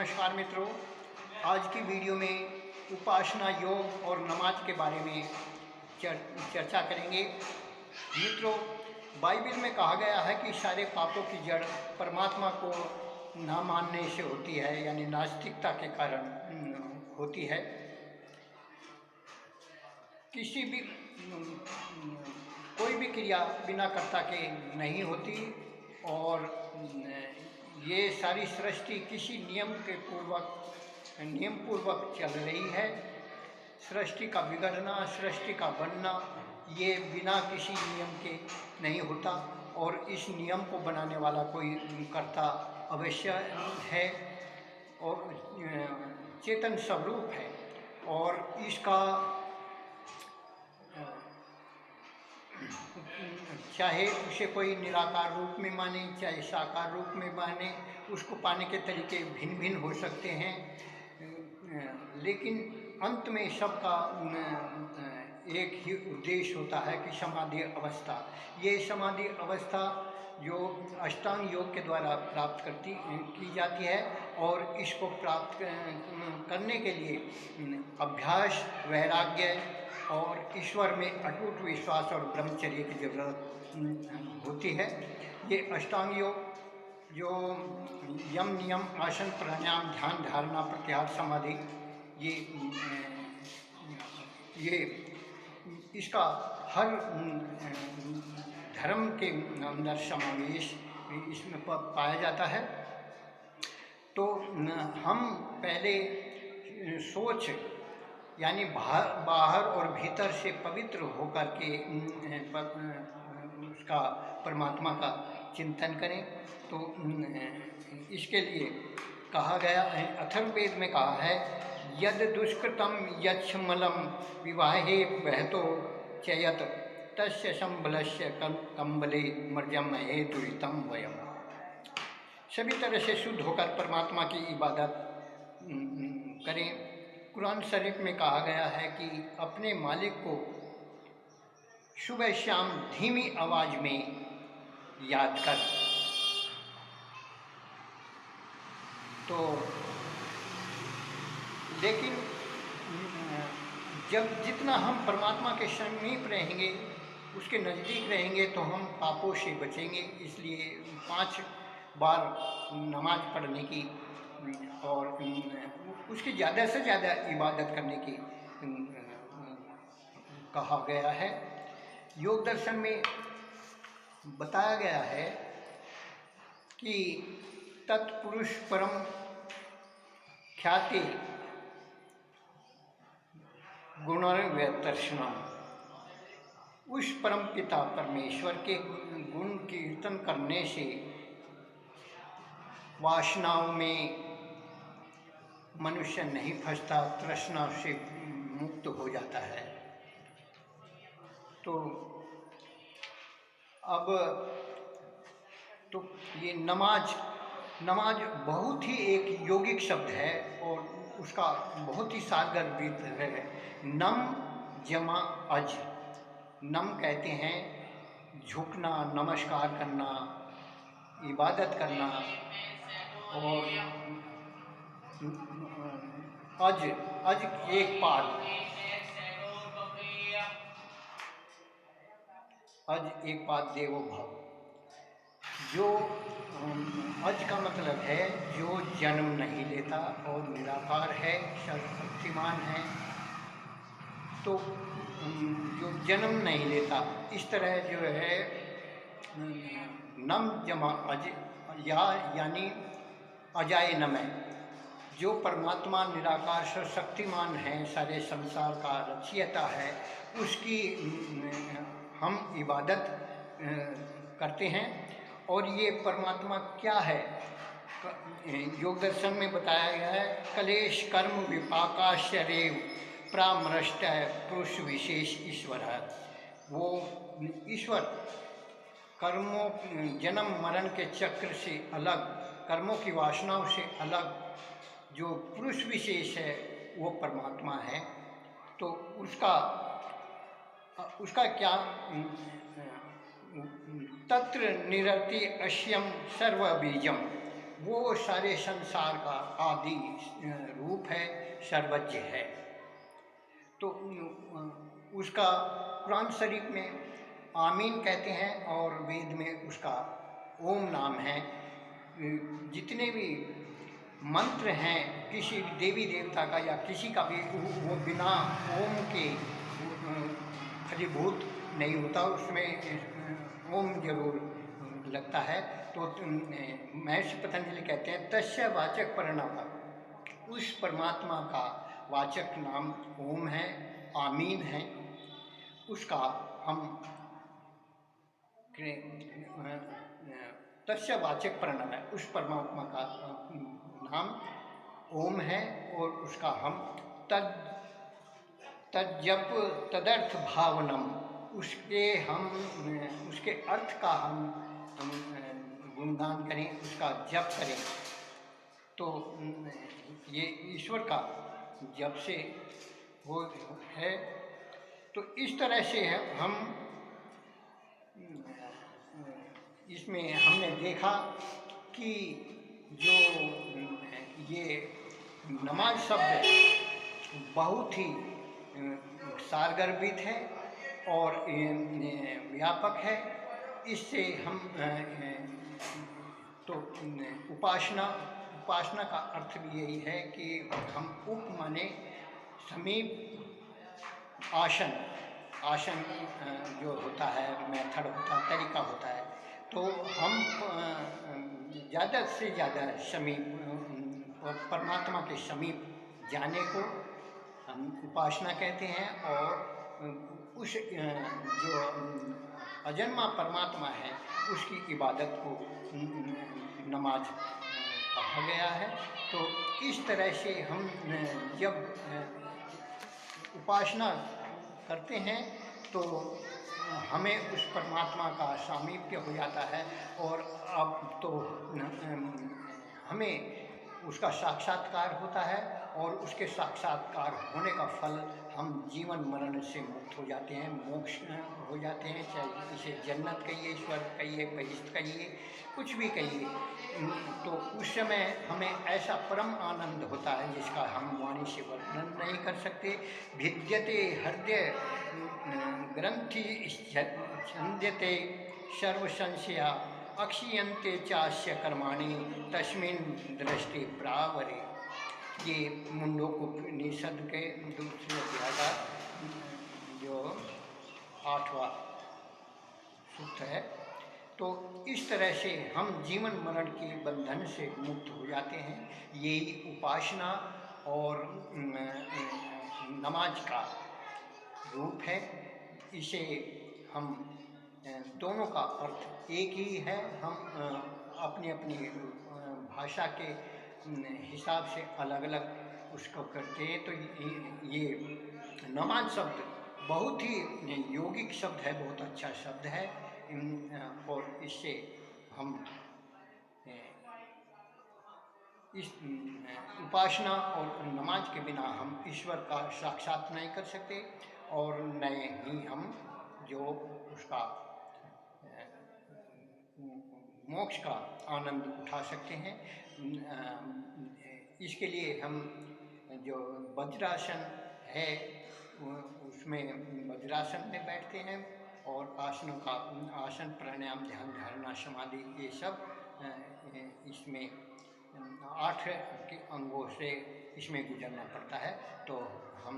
नमस्कार मित्रों, आज की वीडियो में उपासना योग और नमाज के बारे में चर्चा करेंगे। मित्रों, बाइबल में कहा गया है कि सारे पापों की जड़ परमात्मा को ना मानने से होती है, यानी नास्तिकता के कारण होती है। किसी भी कोई भी क्रिया बिना कर्ता के नहीं होती और ये सारी सृष्टि किसी नियम पूर्वक चल रही है। सृष्टि का बिगड़ना, सृष्टि का बनना, ये बिना किसी नियम के नहीं होता और इस नियम को बनाने वाला कोई कर्ता अवश्य है और चेतन स्वरूप है। और इसका चाहे उसे कोई निराकार रूप में माने, चाहे साकार रूप में माने, उसको पाने के तरीके भिन्न भिन्न हो सकते हैं, लेकिन अंत में सबका एक ही उद्देश्य होता है कि समाधि अवस्था। ये समाधि अवस्था जो अष्टांग योग के द्वारा प्राप्त की जाती है और इसको प्राप्त करने के लिए अभ्यास, वैराग्य और ईश्वर में अटूट विश्वास और ब्रह्मचर्य की जरूरत होती है। ये अष्टांग योग जो यम, नियम, आसन, प्राणायाम, ध्यान, धारणा, प्रत्याहार, समाधि, ये इसका हर धर्म के अंदर समावेश इसमें पाया जाता है। तो हम पहले सोच यानी बाहर और भीतर से पवित्र होकर के उसका परमात्मा का चिंतन करें। तो इसके लिए कहा गया है, अथर्ववेद में कहा है, यद दुष्कृतम यच्छमलम विवाहे बहतो चयत तस्य संबलस्य कंबले मर्जम हेतुरितम वयम। सभी तरह से शुद्ध होकर परमात्मा की इबादत करें। कुरान शरीफ में कहा गया है कि अपने मालिक को सुबह शाम धीमी आवाज में याद कर। तो लेकिन जब जितना हम परमात्मा के समीप रहेंगे, उसके नज़दीक रहेंगे, तो हम पापों से बचेंगे। इसलिए 5 बार नमाज पढ़ने की और उसकी ज़्यादा से ज़्यादा इबादत करने की कहा गया है। योग दर्शन में बताया गया है कि तत्पुरुष परम ख्याति गुणर्व्यदर्शनम, उस परम पिता परमेश्वर के गुण कीर्तन करने से वासनाओं में मनुष्य नहीं फंसता, तृष्णा से मुक्त हो जाता है। तो अब तो ये नमाज बहुत ही एक यौगिक शब्द है और उसका बहुत ही सागर अर्थ है। नम जमा अज। नम कहते हैं झुकना, नमस्कार करना, इबादत करना, और अज एक पाद, अज एक पाद देवो भव। जो अज का मतलब है जो जन्म नहीं लेता और निराकार है, सर्वशक्तिमान है। तो जो जन्म नहीं लेता, इस तरह जो है नम जमा अज, यानी अजाय नमय, जो परमात्मा निराकार सर्वशक्तिमान है, सारे संसार का रचयिता है, उसकी हम इबादत करते हैं। और ये परमात्मा क्या है, योग दर्शन में बताया गया है, कलेश कर्म विपाकाश्चरेव प्रामृष्ट पुरुष विशेष ईश्वर है। वो ईश्वर कर्मों, जन्म मरण के चक्र से अलग, कर्मों की वासनाओं से अलग जो पुरुष विशेष है, वो परमात्मा है। तो उसका क्या तत्र निरति अश्यम सर्व बीजम, वो सारे संसार का आदि रूप है, सर्वज्ञ है। तो उसका कुरान शरीफ में आमीन कहते हैं और वेद में उसका ओम नाम है। जितने भी मंत्र हैं किसी भी देवी देवता का या किसी का भी, वो बिना ओम के फलीभूत नहीं होता, उसमें ओम जरूर लगता है। तो महर्षि पतंजलि कहते हैं तस्य वाचक परिणाम, उस परमात्मा का वाचक नाम ओम है, आमीन है। उसका हम तस्य वाचक परिणाम है, उस परमात्मा का नाम ओम है और उसका हम तद तज्जप तदर्थ भावनम, उसके अर्थ का हम गुणगान करें, उसका जप करें। तो ये ईश्वर का जप से वो है। तो इस तरह से हम इसमें हमने देखा कि जो ये नमाज शब्द बहुत ही सारगर्भित है और व्यापक है। इससे हम तो उपासना का अर्थ भी यही है कि हम माने समीप, आसन जो होता है, मेथड होता है, तरीका होता है। तो हम ज़्यादा से ज़्यादा समीप परमात्मा के समीप जाने को हम उपासना कहते हैं। और उस जो अजन्मा परमात्मा है उसकी इबादत को नमाज कहा गया है। तो इस तरह से हम जब उपासना करते हैं तो हमें उस परमात्मा का सामीप्य हो जाता है और अब तो हमें उसका साक्षात्कार होता है और उसके साक्षात्कार होने का फल हम जीवन मरण से मुक्त हो जाते हैं, मोक्ष हो जाते हैं। चाहे इसे जन्नत कहिए, स्वर्ग कहिए, बहिष्ठ कहिए, कुछ भी कहिए। तो उस समय हमें ऐसा परम आनंद होता है जिसका हम वाणी से वर्णन नहीं कर सकते। भिद्यते हृदय ग्रंथि छंद्यते सर्व संशया अक्षीयन्ते चास्य कर्माणि तस्मिन् दृष्टि प्रावरे। ये मुंडकोपनिषद के दूसरे अध्याय का जो 8वां सूत्र है। तो इस तरह से हम जीवन मरण के बंधन से मुक्त हो जाते हैं। यही उपासना और नमाज का रूप है। इसे हम दोनों का अर्थ एक ही है। हम अपनी अपनी भाषा के हिसाब से अलग अलग उसको करते हैं। तो ये नमाज शब्द बहुत ही यौगिक शब्द है, बहुत अच्छा शब्द है। और इससे हम इस उपासना और नमाज के बिना हम ईश्वर का साक्षात नहीं कर सकते और न ही हम जो उसका मोक्ष का आनंद उठा सकते हैं। इसके लिए हम जो वज्रासन है उसमें वज्रासन में बैठते हैं और आसनों का आसन, प्राणायाम, ध्यान, धारणा, समाधि, ये सब इसमें 8 के अंगों से इसमें गुजरना पड़ता है। तो हम